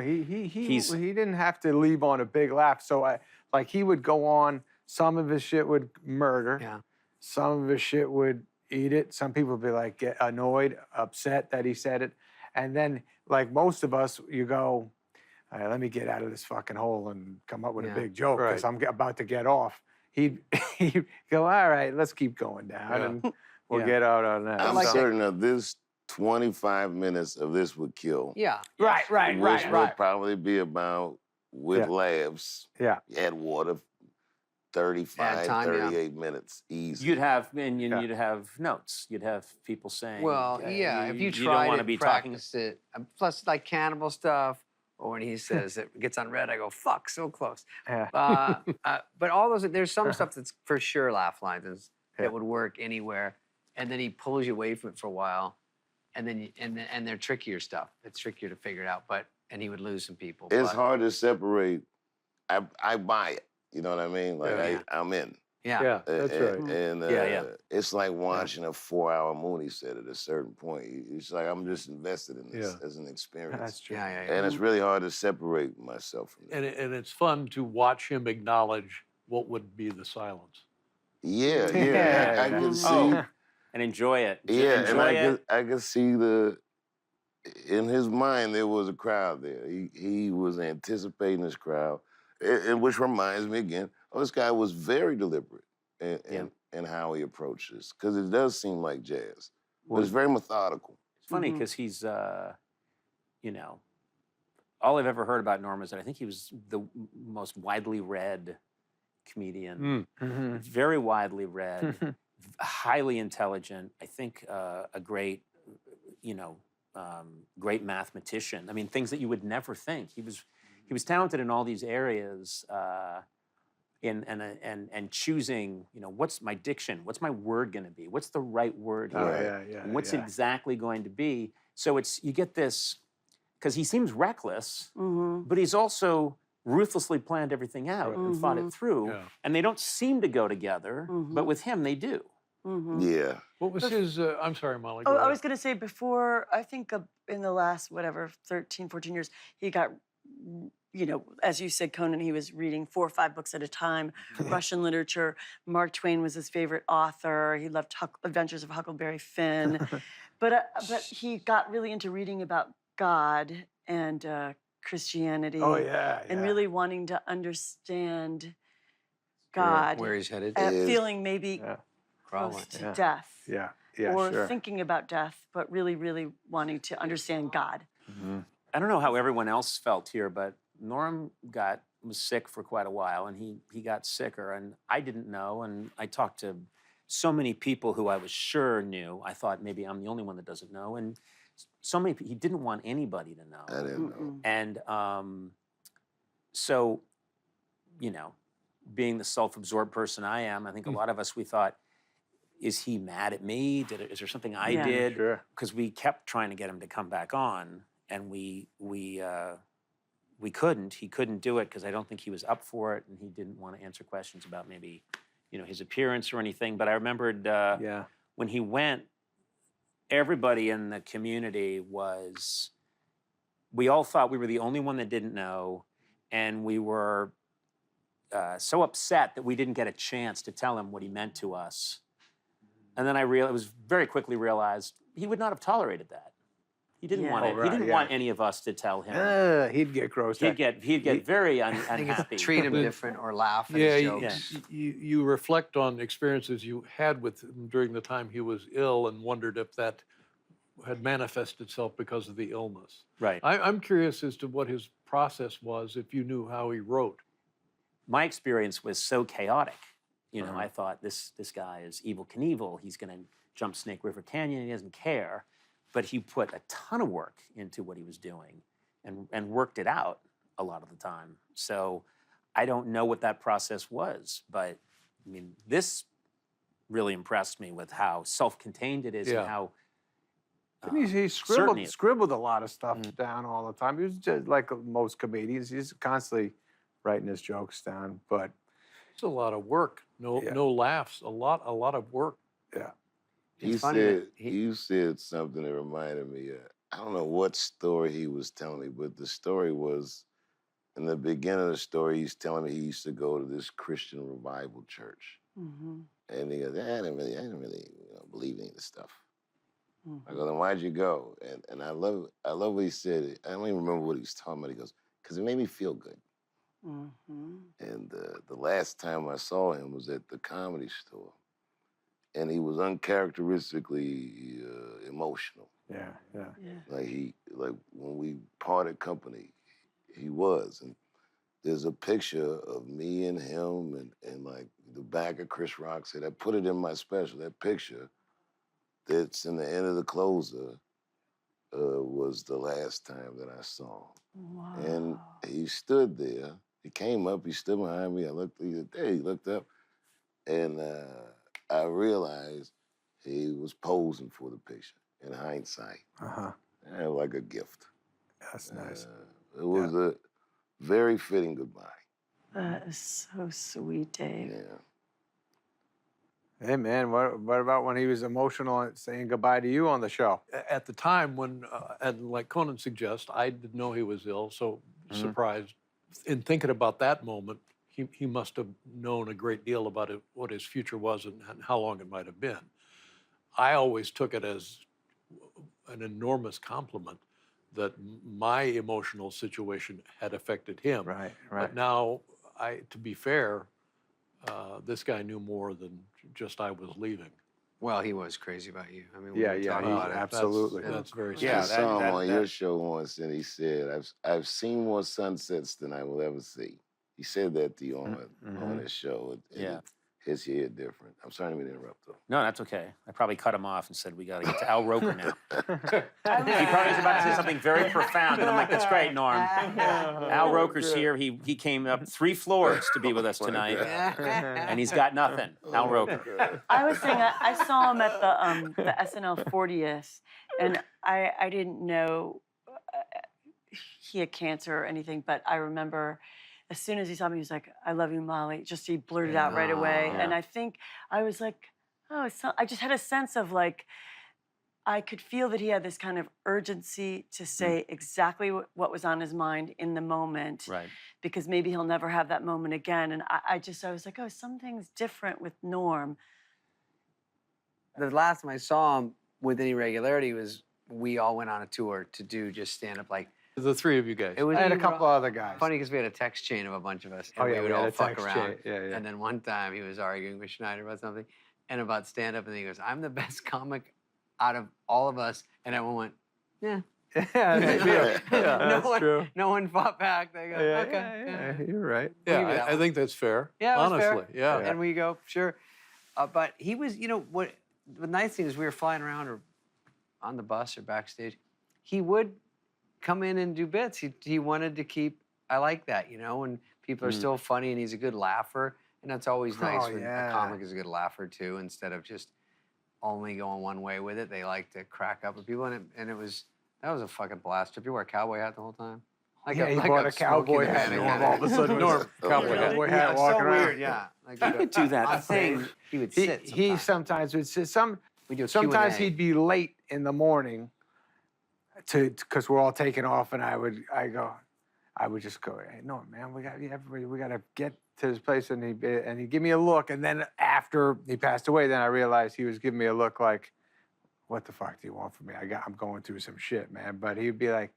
he didn't have to leave on a big laugh. So he would go on. Some of his shit would murder. Yeah. Some of his shit would eat it. Some people would be like get annoyed, upset that he said it, and then like most of us, you go, all right, let me get out of this fucking hole and come up with a big joke because I'm about to get off. He'd go, all right, let's keep going down and we'll get out on that. I'm certain of this 25 minutes of this would kill. Yeah. Right. Which would probably be about, with laughs, Yeah. add water, 35, Add time, 38 minutes, easy. you'd have notes. You'd have people saying, Well, yeah. If you don't try want to be practice it, plus like cannibal stuff, or when he says it gets on red, I go, "Fuck, so close." Yeah. But all those, there's some stuff that's for sure laugh lines that would work anywhere, and then he pulls you away from it for a while, and then and they're trickier stuff. It's trickier to figure it out, and he would lose some people. It's but, hard to separate. I buy it. You know what I mean? Like I'm in. Yeah, that's right. And it's like watching a 4-hour Mooney set at a certain point. It's like I'm just invested in this as an experience. That's true. Yeah. And it's really hard to separate myself from that. And it's fun to watch him acknowledge what would be the silence. Yeah. I can see. and enjoy it. Yeah, enjoy and it. I could see in his mind there was a crowd there. He was anticipating this crowd, and which reminds me again, this guy was very deliberate in how he approached this, because it does seem like jazz, but it's very methodical. It's funny because he's, all I've ever heard about Norm is that I think he was the most widely read comedian. Very widely read, highly intelligent. I think a great, great mathematician. I mean, things that you would never think. He was talented in all these areas. And choosing, what's my diction? What's my word going to be? What's the right word here? What's it exactly going to be? So you get this, because he seems reckless, but he's also ruthlessly planned everything out and thought it through. Yeah. And they don't seem to go together, but with him, they do. Yeah. What was his, I'm sorry, Molly. I was going to say before, I think in the last, 13, 14 years, he got, as you said, Conan, he was reading 4 or 5 books at a time, Russian literature. Mark Twain was his favorite author. He loved Adventures of Huckleberry Finn. But he got really into reading about God and Christianity. And really wanting to understand God. Where he's headed. Feeling maybe close to death. Or thinking about death, but really, really wanting to understand God. I don't know how everyone else felt here, but Norm was sick for quite a while, and he got sicker, and I didn't know, and I talked to so many people who I was sure knew. I thought maybe I'm the only one that doesn't know, and so many. He didn't want anybody to know. I didn't know. And so, you know, being the self-absorbed person I am, I think a lot of us, we thought, is he mad at me? Is there something I did? Sure. Because we kept trying to get him to come back on, and we couldn't. He couldn't do it because I don't think he was up for it, and he didn't want to answer questions about maybe, you know, his appearance or anything. But I remembered when he went, everybody in the community was, we all thought we were the only one that didn't know, and we were so upset that we didn't get a chance to tell him what he meant to us. And then I was very quickly realized he would not have tolerated that. He didn't want it. He didn't want any of us to tell him. He'd get grossed out. He'd get very I think unhappy. it's treat him different or laugh at Yeah, his you, jokes. you reflect on experiences you had with him during the time he was ill and wondered if that had manifested itself because of the illness. Right. I'm curious as to what his process was, if you knew how he wrote. My experience was so chaotic. You know, I thought this guy is Evel Knievel. He's going to jump Snake River Canyon. He doesn't care. But he put a ton of work into what he was doing and worked it out a lot of the time. So I don't know what that process was, but I mean, this really impressed me with how self-contained it is and how He certain scribbled a lot of stuff down all the time. He was just like most comedians. He's constantly writing his jokes down, but It's a lot of work. No laughs. A lot of work. yeah. You said something that reminded me. I don't know what story he was telling me, but the story was, in the beginning of the story, he's telling me he used to go to this Christian revival church, and he goes, I didn't really believe any of this stuff. I go, then why'd you go? And I love what he said. I don't even remember what he was talking about. He goes, because it made me feel good. And the last time I saw him was at the Comedy Store. And he was uncharacteristically emotional. Yeah. Like when we parted company, he was. And there's a picture of me and him and like the back of Chris Rock said, I put it in my special. That picture that's in the end of the closer was the last time that I saw him. Wow. And he stood there. He came up, he stood behind me. I looked, he looked up. And I realized he was posing for the picture in hindsight. Like a gift. That's nice. It was a very fitting goodbye. That is so sweet, Dave. Yeah. Hey, man, what about when he was emotional and saying goodbye to you on the show? At the time when, and like Conan suggests, I didn't know he was ill, so surprised. In thinking about that moment, he must have known a great deal about what his future was and how long it might have been. I always took it as an enormous compliment that my emotional situation had affected him. Right. But now, to be fair, this guy knew more than just I was leaving. Well, he was crazy about you. I mean, Yeah, we talked about it. absolutely. That's very I sad. saw him on your show once, and he said, "I've seen more sunsets than I will ever see." He said that to you on his show. Yeah. His hair different. I'm sorry to interrupt, though. No, that's okay. I probably cut him off and said, we got to get to Al Roker now. He probably was about to say something very profound, and I'm like, that's great, Norm. Al Roker's here. He came up 3 floors to be with us tonight, and he's got nothing. Al Roker. I was saying I saw him at the SNL 40th, and I didn't know he had cancer or anything, but I remember as soon as he saw me, he was like, I love you, Molly. Just he blurted out right away. Yeah. And I think I was like, oh, I just had a sense of like, I could feel that he had this kind of urgency to say exactly what was on his mind in the moment. Right. Because maybe he'll never have that moment again. And I was like, oh, something's different with Norm. The last time I saw him with any regularity was we all went on a tour to do just stand-up like. The 3 of you guys. It was I had a you, couple other guys. Funny because we had a text chain of a bunch of us, and Oh, yeah, we would we had all a fuck text around. chain. Yeah. And then one time he was arguing with Schneider about something, and about stand-up, and he goes, "I'm the best comic out of all of us," and everyone went, "Yeah." That's true. No one fought back. They go, "Okay, Yeah, you're right. We'll give you Yeah, that I one." think that's fair. Yeah, it was honestly. fair. Yeah. And we go, "Sure." But he was, you know, what the nice thing is we were flying around or on the bus or backstage. He would come in and do bits. He wanted to keep, I like that, you know, and people are still funny and he's a good laugher. And that's always nice when a comic is a good laugher too, instead of just only going one way with it. They like to crack up with people. And that was a fucking blast. Did you wear a cowboy hat the whole time? He bought a cowboy hat. Norm, All of a sudden, cowboy hat. walking so around. weird, yeah. Like, He would do that. I'm saying he would sit. He sometimes would sit. We do a Sometimes Q&A. he'd be late in the morning because we're all taking off, and I would just go, hey, no, man, we got to get to this place, and he'd give me a look, and then after he passed away, then I realized he was giving me a look like, what the fuck do you want from me? I'm going through some shit, man. But he'd be like,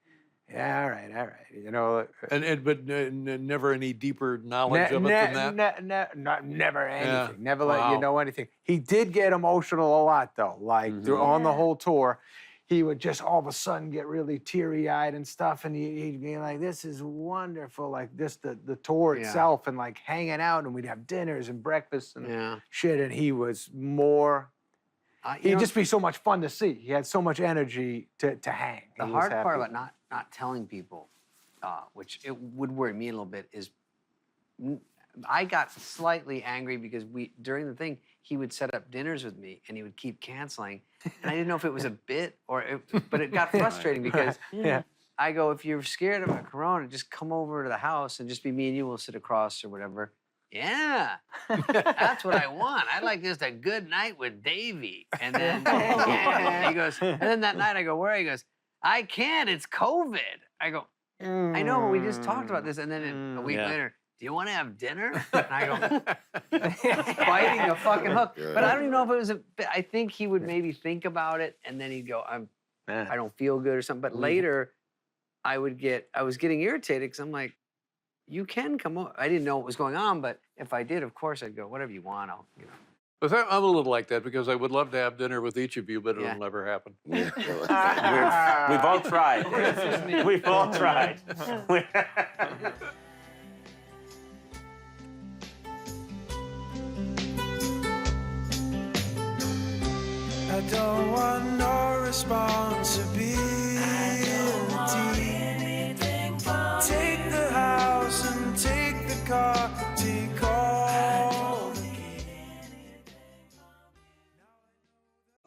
yeah, all right, you know. But never any deeper knowledge of it than that? Never anything. Yeah. Never let you know anything. He did get emotional a lot, though. Like, on the whole tour, he would just all of a sudden get really teary-eyed and stuff, and he'd be like, this is wonderful, like this, the tour itself, and like hanging out, and we'd have dinners and breakfasts and shit, and he was more... he'd just be so much fun to see. He had so much energy to hang. The hard part about not telling people, which it would worry me a little bit, is I got slightly angry because during the thing, he would set up dinners with me and he would keep canceling. And I didn't know if it was a bit but it got frustrating because I go, if you're scared of a corona, just come over to the house and just be me and you, we'll sit across or whatever. Yeah, that's what I want. I like just a good night with Davey. And then he goes, and then that night I go, where? He goes, I can't, it's COVID. I go, I know, but we just talked about this. And then a week later, do you want to have dinner? And I go, biting a fucking hook. But I don't even know if it was I think he would maybe think about it and then he'd go, I don't feel good or something. But later, I was getting irritated because I'm like, you can come over. I didn't know what was going on, but if I did, of course, I'd go, whatever you want, you know. But I'm a little like that because I would love to have dinner with each of you, but it'll never happen. We've all tried. We've all tried. I don't want no responsibility. Take the house and take the car, take all.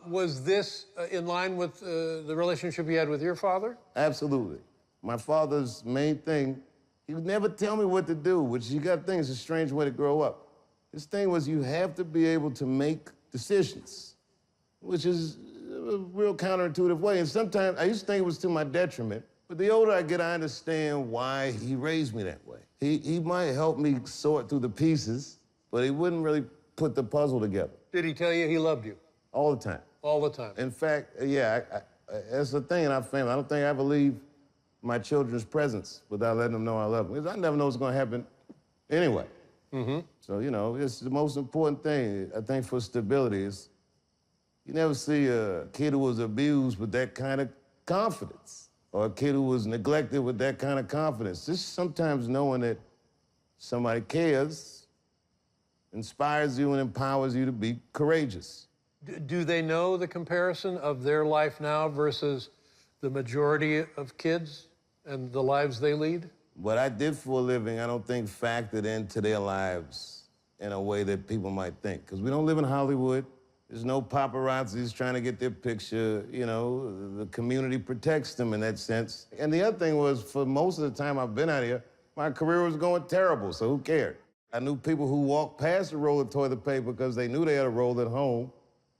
Was this in line with the relationship you had with your father? Absolutely. My father's main thing, he would never tell me what to do, which you got to think is a strange way to grow up. His thing was you have to be able to make decisions, which is a real counterintuitive way. And sometimes I used to think it was to my detriment, but the older I get, I understand why he raised me that way. He might help me sort through the pieces, but he wouldn't really put the puzzle together. Did he tell you he loved you? All the time. All the time? In fact, that's the thing in our family. I don't think I ever leave my children's presence without letting them know I love them. Because I never know what's going to happen anyway. So, you know, it's the most important thing, I think, for stability is you never see a kid who was abused with that kind of confidence, or a kid who was neglected with that kind of confidence. Just sometimes knowing that somebody cares inspires you and empowers you to be courageous. Do they know the comparison of their life now versus the majority of kids and the lives they lead? What I did for a living, I don't think factored into their lives in a way that people might think. Because we don't live in Hollywood. There's no paparazzis trying to get their picture. You know, the community protects them in that sense. And the other thing was, for most of the time I've been out here, my career was going terrible, so who cared? I knew people who walked past the roll of toilet paper because they knew they had a roll at home.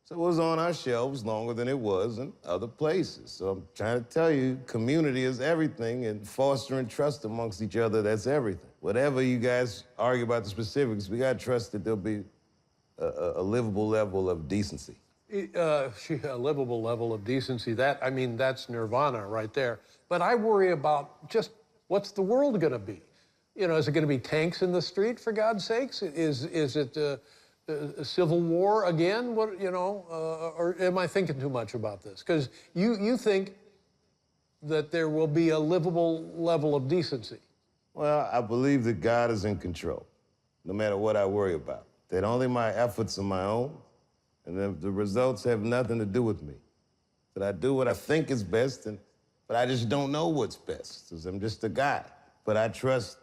So it was on our shelves longer than it was in other places. So I'm trying to tell you, community is everything, and fostering trust amongst each other, that's everything. Whatever you guys argue about the specifics, we gotta trust that there'll be a livable level of decency. A livable level of decency, I mean, that's nirvana right there. But I worry about just what's the world gonna be? You know, is it gonna be tanks in the street, for God's sakes? Is it a civil war again? What, you know, or am I thinking too much about this? Because you think that there will be a livable level of decency. Well, I believe that God is in control, no matter what I worry about. that only my efforts are my own, and that the results have nothing to do with me. That I do what I think is best, but I just don't know what's best, 'cause I'm just a guy. But I trust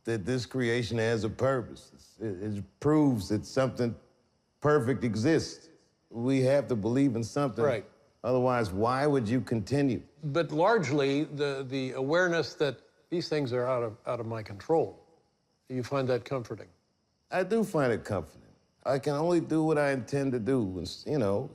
that this creation has a purpose. It proves that something perfect exists. We have to believe in something. Right. Otherwise, why would you continue? But largely, the awareness that these things are out of my control, you find that comforting. I do find it comforting. I can only do what I intend to do. And, you know,